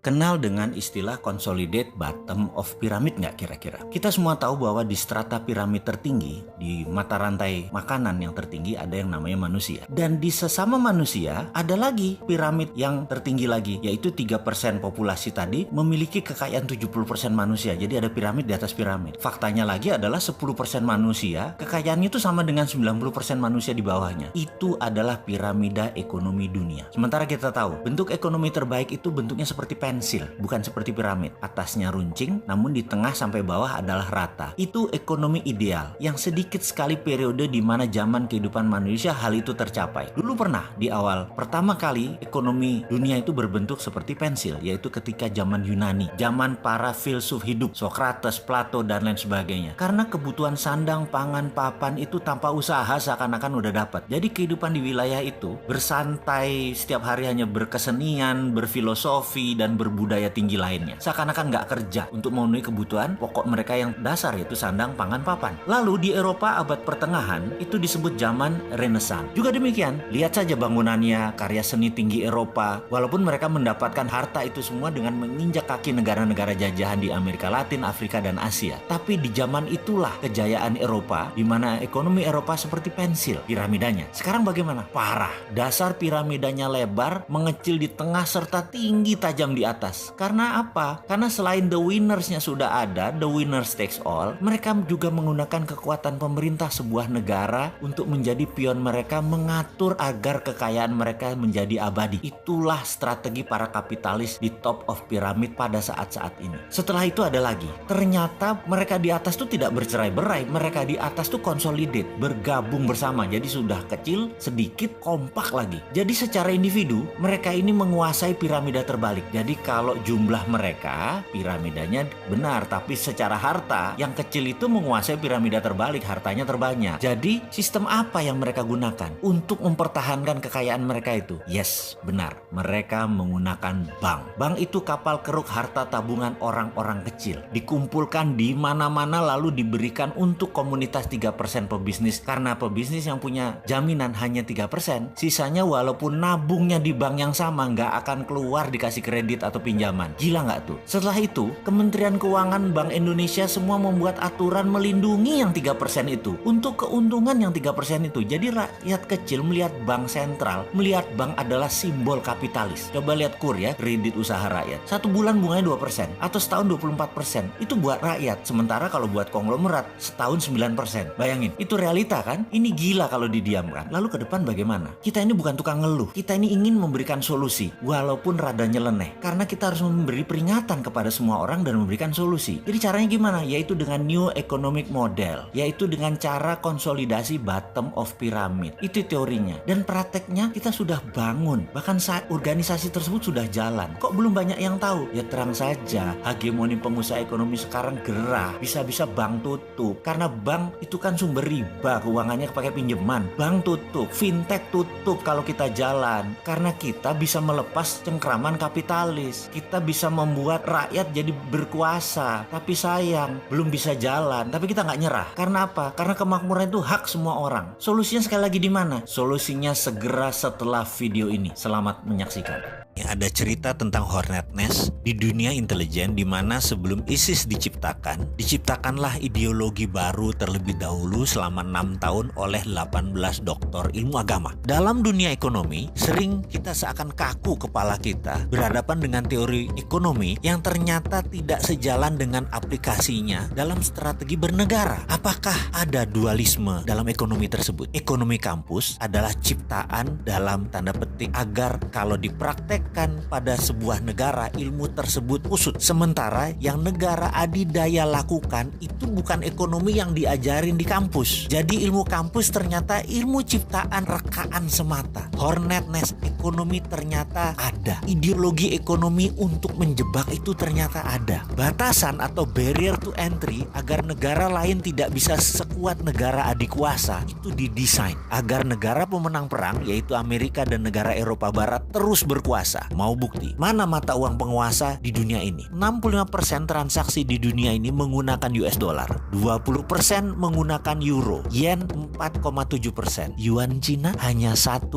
Kenal dengan istilah consolidate bottom of pyramid nggak kira-kira? Kita semua tahu bahwa di strata piramid tertinggi, di mata rantai makanan yang tertinggi ada yang namanya manusia. Dan di sesama manusia ada lagi piramid yang tertinggi lagi, yaitu 3% populasi tadi memiliki kekayaan 70% manusia. Jadi ada piramid di atas piramid. Faktanya lagi adalah 10% manusia, kekayaannya itu sama dengan 90% manusia di bawahnya. Itu adalah piramida ekonomi dunia. Sementara kita tahu, bentuk ekonomi terbaik itu bentuknya seperti pensil, bukan seperti piramid. Atasnya runcing, namun di tengah sampai bawah adalah rata. Itu ekonomi ideal, yang sedikit sekali periode di mana zaman kehidupan manusia hal itu tercapai. Dulu pernah di awal, pertama kali ekonomi dunia itu berbentuk seperti pensil, yaitu ketika zaman Yunani, zaman para filsuf hidup, Socrates, Plato, dan lain sebagainya. Karena kebutuhan sandang, pangan, papan itu tanpa usaha seakan-akan udah dapat. Jadi kehidupan di wilayah itu bersantai, setiap hari hanya berkesenian, berfilosofi, dan berbudaya tinggi lainnya. Seakan-akan nggak kerja untuk memenuhi kebutuhan pokok mereka yang dasar, yaitu sandang, pangan, papan. Lalu di Eropa abad pertengahan itu disebut zaman Renaissance. Juga demikian, lihat saja bangunannya, karya seni tinggi Eropa. Walaupun mereka mendapatkan harta itu semua dengan menginjak kaki negara-negara jajahan di Amerika Latin, Afrika, dan Asia. Tapi di zaman itulah kejayaan Eropa, di mana ekonomi Eropa seperti pensil piramidanya. Sekarang bagaimana? Parah. Dasar piramidanya lebar, mengecil di tengah, serta tinggi tajam di atas. Karena apa? Karena selain the winnersnya sudah ada, the winners takes all, mereka juga menggunakan kekuatan pemerintah sebuah negara untuk menjadi pion mereka, mengatur agar kekayaan mereka menjadi abadi. Itulah strategi para kapitalis di top of pyramid pada saat-saat ini. Setelah itu ada lagi. Ternyata mereka di atas tuh tidak bercerai-berai, mereka di atas tuh consolidate, bergabung bersama. Jadi sudah kecil, sedikit, kompak lagi. Jadi secara individu, mereka ini menguasai piramida terbalik. Jadi kalau jumlah mereka, piramidanya benar, tapi secara harta, yang kecil itu menguasai piramida terbalik, hartanya terbanyak. Jadi sistem apa yang mereka gunakan untuk mempertahankan kekayaan mereka itu? Yes, benar. Mereka menggunakan bank. Bank itu kapal keruk harta tabungan orang-orang kecil. Dikumpulkan di mana-mana lalu diberikan untuk komunitas 3% pebisnis. Karena pebisnis yang punya jaminan hanya 3%, sisanya walaupun nabungnya di bank yang sama nggak akan keluar dikasih kredit atau pinjaman. Gila nggak tuh? Setelah itu, Kementerian Keuangan Bank Indonesia semua membuat aturan melindungi yang 3% itu untuk keuntungan yang 3% itu. Jadi rakyat kecil melihat bank sentral, melihat bank adalah simbol kapitalis. Coba lihat KUR ya, kredit usaha rakyat. 1 bulan bunganya 2% atau setahun 24%. Itu buat rakyat. Sementara kalau buat konglomerat setahun 9%. Bayangin, itu realita kan? Ini gila kalau didiamkan. Lalu ke depan bagaimana? Kita ini bukan tukang ngeluh. Kita ini ingin memberikan solusi walaupun rada nyeleneh. Karena kita harus memberi peringatan kepada semua orang dan memberikan solusi. Jadi caranya gimana? Yaitu dengan new economic model, yaitu dengan cara konsolidasi bottom of pyramid. Itu teorinya. Dan prakteknya kita sudah bangun. Bahkan saat organisasi tersebut sudah jalan. Kok belum banyak yang tahu? Ya terang saja, hegemoni pengusaha ekonomi sekarang gerah. Bisa-bisa bank tutup. Karena bank itu kan sumber riba, keuangannya pakai pinjaman. Bank tutup, fintech tutup kalau kita jalan. Karena kita bisa melepas cengkraman kapitalis. Kita bisa membuat rakyat jadi berkuasa. Tapi sayang, belum bisa jalan. Tapi kita nggak nyerah. Karena apa? Karena kemakmuran itu hak semua orang. Solusinya sekali lagi di mana? Solusinya segera setelah video ini. Selamat menyaksikan. Ada cerita tentang Hornet Nest di dunia intelijen, di mana sebelum ISIS diciptakanlah ideologi baru terlebih dahulu selama 6 tahun oleh 18 doktor ilmu agama. Dalam dunia ekonomi, sering kita seakan kaku kepala kita berhadapan dengan teori ekonomi yang ternyata tidak sejalan dengan aplikasinya dalam strategi bernegara. Apakah ada dualisme dalam ekonomi tersebut? Ekonomi kampus adalah ciptaan dalam tanda petik agar kalau dipraktek pada sebuah negara ilmu tersebut usut. Sementara yang negara adidaya lakukan itu bukan ekonomi yang diajarin di kampus. Jadi ilmu kampus ternyata ilmu ciptaan rekaan semata. Hornet Nest ekonomi ternyata ada. Ideologi ekonomi untuk menjebak itu ternyata ada. Batasan atau barrier to entry agar negara lain tidak bisa sekuat negara adik kuasa itu didesain agar negara pemenang perang yaitu Amerika dan negara Eropa Barat terus berkuasa. penguasa. Mau bukti? Mana mata uang penguasa di dunia ini? 65% transaksi di dunia ini menggunakan US dollar, 20% menggunakan euro, yen 4,7%, yuan Cina hanya 1,9%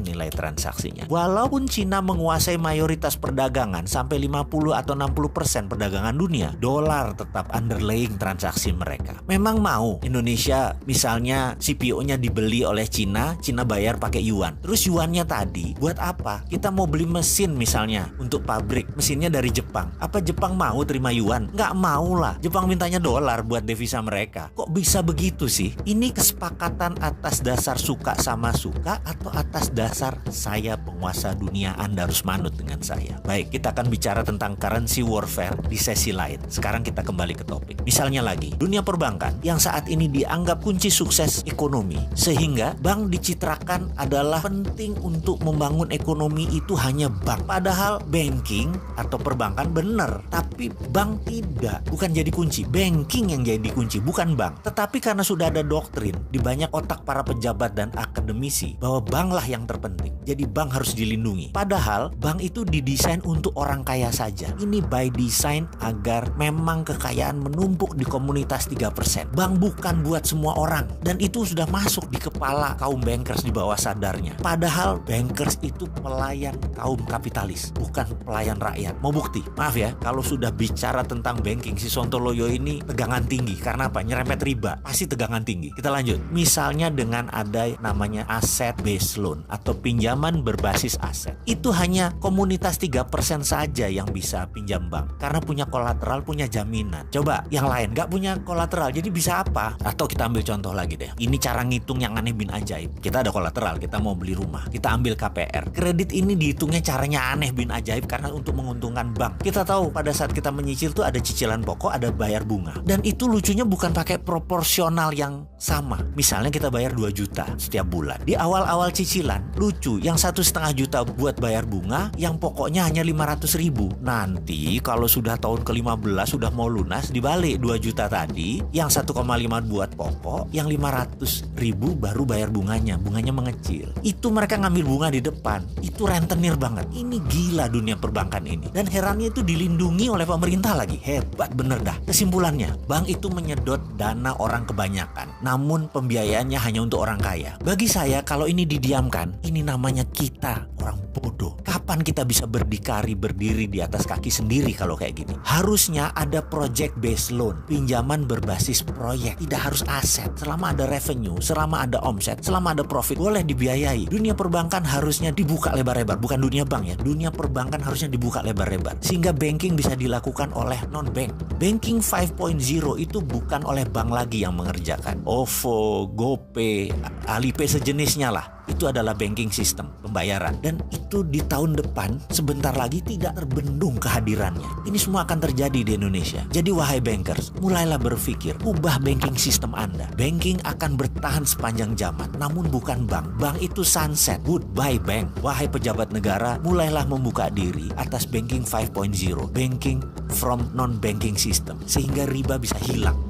nilai transaksinya. Walaupun Cina menguasai mayoritas perdagangan sampai 50 atau 60% perdagangan dunia, dolar tetap underlying transaksi mereka. Memang mau Indonesia misalnya CPO-nya dibeli oleh Cina bayar pakai yuan. Terus yuannya tadi buat apa? Kita mau beli mesin misalnya untuk pabrik, mesinnya dari Jepang. Apa Jepang mau terima yuan? Nggak mau lah. Jepang mintanya dolar buat devisa mereka. Kok bisa begitu sih? Ini kesepakatan atas dasar suka sama suka atau atas dasar saya penguasa dunia, Anda harus manut dengan saya. Baik, kita akan bicara tentang currency warfare di sesi lain. Sekarang kita kembali ke topik. Misalnya lagi, dunia perbankan yang saat ini dianggap kunci sukses ekonomi, sehingga bank dicitrakan adalah penting untuk membangun ekonomi itu hanya bank. Padahal banking atau perbankan benar, tapi bank tidak. Bukan jadi kunci, banking yang jadi kunci, bukan bank. Tetapi karena sudah ada doktrin di banyak otak para pejabat dan akademisi bahwa banklah yang terpenting, jadi bank harus dilindungi. Padahal bank itu didesain untuk orang kaya saja. Ini by design agar memang kekayaan menumpuk di komunitas 3%. Bank bukan buat semua orang, dan itu sudah masuk di kepala kaum bankers di bawah sadarnya. Padahal bankers itu pelayan kaum kapitalis, bukan pelayan rakyat. Mau bukti? Maaf ya, kalau sudah bicara tentang banking, si Sontoloyo ini tegangan tinggi. Karena apa? Nyerempet riba, pasti tegangan tinggi. Kita lanjut. Misalnya dengan ada namanya asset based loan atau pinjaman berbasis aset. Itu hanya komunitas 3% saja yang bisa pinjam bank, karena punya kolateral, punya jaminan. Coba yang lain nggak punya kolateral, jadi bisa apa? Atau kita ambil contoh lagi deh. Ini cara ngitung yang aneh bin ajaib. Kita ada kolateral, kita mau beli rumah, kita ambil KPR. Kredit ini dihitungnya caranya aneh bin ajaib karena untuk menguntungkan bank. Kita tahu pada saat kita menyicil tuh ada cicilan pokok, ada bayar bunga. Dan itu lucunya bukan pakai proporsional yang sama. Misalnya kita bayar 2 juta setiap bulan. Di awal-awal cicilan, lucu, yang 1,5 juta buat bayar bunga, yang pokoknya hanya 500.000. Nanti kalau sudah tahun ke-15 sudah mau lunas, dibalik 2 juta tadi, yang 1,5 buat pokok, yang 500.000 baru bayar bunganya. Bunganya mengecil. Itu mereka ngambil bunga di depan. Itu rentenir banget. Ini gila dunia perbankan ini. Dan herannya itu dilindungi oleh pemerintah lagi. Hebat bener dah. Kesimpulannya, bank itu menyedot dana orang kebanyakan. Namun pembiayaannya hanya untuk orang kaya. Bagi saya, kalau ini didiamkan, ini namanya kita orang bodoh. Kapan kita bisa berdiri di atas kaki sendiri kalau kayak gini? Harusnya ada project based loan, pinjaman berbasis proyek. Tidak harus aset. Selama ada revenue, selama ada omset, selama ada profit, boleh dibiayai. Dunia perbankan harusnya dibuka lebar-lebar. Bukan dunia bank ya. Dunia perbankan harusnya dibuka lebar-lebar. Sehingga banking bisa dilakukan oleh non-bank. Banking 5.0 itu bukan oleh bank lagi yang mengerjakan. OVO, GoPay, Alipay sejenisnya lah. Itu adalah banking system pembayaran, dan itu di tahun depan sebentar lagi tidak terbendung kehadirannya. Ini semua akan terjadi di Indonesia. Jadi wahai bankers, mulailah berpikir, ubah banking system Anda. Banking akan bertahan sepanjang zaman, namun bukan bank. Bank itu sunset, goodbye bank. Wahai pejabat negara, mulailah membuka diri atas banking 5.0, banking from non-banking system, sehingga riba bisa hilang.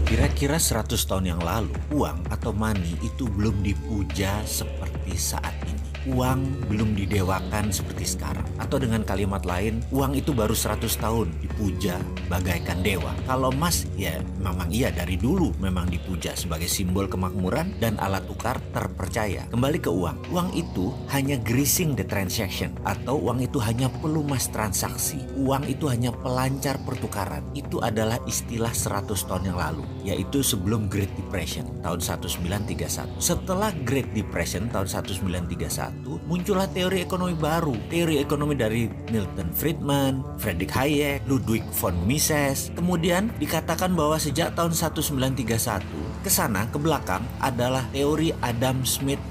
Kira-kira 100 tahun yang lalu, uang atau money itu belum dipuja seperti saat ini. Uang belum didewakan seperti sekarang. Atau dengan kalimat lain, uang itu baru 100 tahun dipuja bagaikan dewa. Kalau emas, ya memang iya dari dulu memang dipuja sebagai simbol kemakmuran dan alat tukar terpercaya. Kembali ke uang. Uang itu hanya greasing the transaction, atau uang itu hanya pelumas transaksi. Uang itu hanya pelancar pertukaran. Itu adalah istilah 100 tahun yang lalu, yaitu sebelum Great Depression tahun 1931. Setelah Great Depression tahun 1931, muncullah teori ekonomi baru. Teori ekonomi dari Milton Friedman, Friedrich Hayek, Ludwig von Mises. Kemudian dikatakan bahwa sejak tahun 1931 ke sana ke belakang adalah teori Adam Smith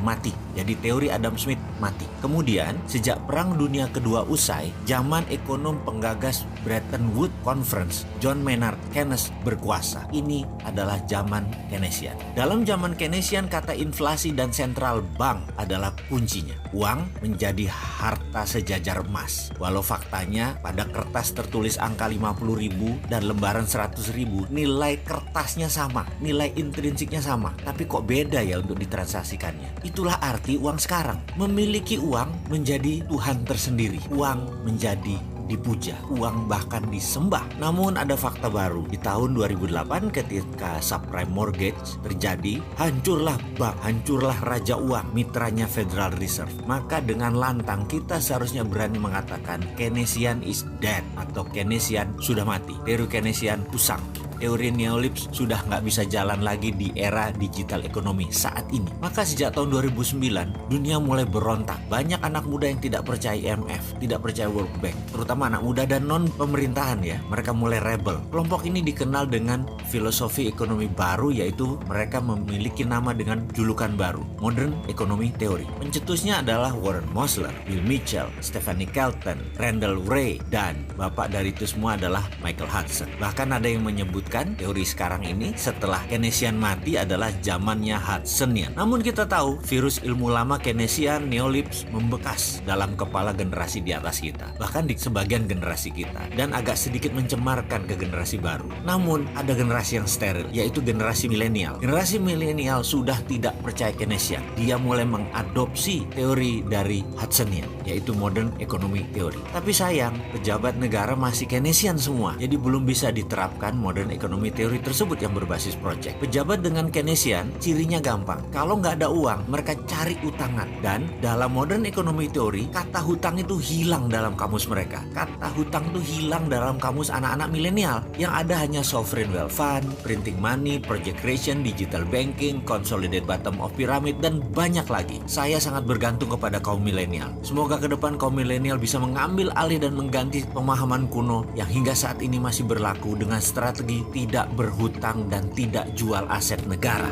mati. Jadi teori Adam Smith mati. Kemudian sejak Perang Dunia Kedua usai, zaman ekonom penggagas Bretton Woods Conference, John Maynard Keynes berkuasa. Ini adalah zaman Keynesian. Dalam zaman Keynesian, kata inflasi dan central bank adalah kuncinya. Uang menjadi harta sejajar emas. Walau faktanya pada kertas tertulis angka 50.000 dan lembaran 100.000, nilai kertasnya sama, nilai intrinsiknya sama. Tapi kok beda ya untuk ditransaksikannya? Itulah arti seperti uang sekarang. Memiliki uang menjadi Tuhan tersendiri. Uang menjadi dipuja, uang bahkan disembah. Namun ada fakta baru. Di tahun 2008 ketika subprime mortgage terjadi, hancurlah bank, hancurlah raja uang, mitranya Federal Reserve. Maka dengan lantang kita seharusnya berani mengatakan Keynesian is dead atau Keynesian sudah mati. Teori Keynesian usang. Teori neolips sudah nggak bisa jalan lagi di era digital ekonomi saat ini. Maka sejak tahun 2009, dunia mulai berontak. Banyak anak muda yang tidak percaya IMF, tidak percaya World Bank, terutama anak muda dan non-pemerintahan ya. Mereka mulai rebel. Kelompok ini dikenal dengan filosofi ekonomi baru, yaitu mereka memiliki nama dengan julukan baru, Modern Economy Theory. Pencetusnya adalah Warren Mosler, Bill Mitchell, Stephanie Kelton, Randall Wray, dan bapak dari itu semua adalah Michael Hudson. Bahkan ada yang menyebut teori sekarang ini setelah Keynesian mati adalah zamannya Hudsonian. Namun kita tahu virus ilmu lama Keynesian, neolips membekas dalam kepala generasi di atas kita, bahkan di sebagian generasi kita, dan agak sedikit mencemarkan ke generasi baru. Namun ada generasi yang steril, yaitu generasi milenial. Generasi milenial sudah tidak percaya Keynesian. Dia mulai mengadopsi teori dari Hudsonian, yaitu Modern Economy Theory. Tapi sayang, pejabat negara masih Keynesian semua, jadi belum bisa diterapkan Modern Economy Theory tersebut yang berbasis project. Pejabat dengan Keynesian cirinya gampang. Kalau nggak ada uang, mereka cari utangan. Dan dalam Modern Economy Theory, kata hutang itu hilang dalam kamus mereka. Kata hutang itu hilang dalam kamus anak-anak milenial. Yang ada hanya sovereign wealth fund, printing money, project creation, digital banking, consolidated bottom of pyramid, dan banyak lagi. Saya sangat bergantung kepada kaum milenial. Semoga ke depan kaum milenial bisa mengambil alih dan mengganti pemahaman kuno yang hingga saat ini masih berlaku dengan strategi tidak berhutang dan tidak jual aset negara.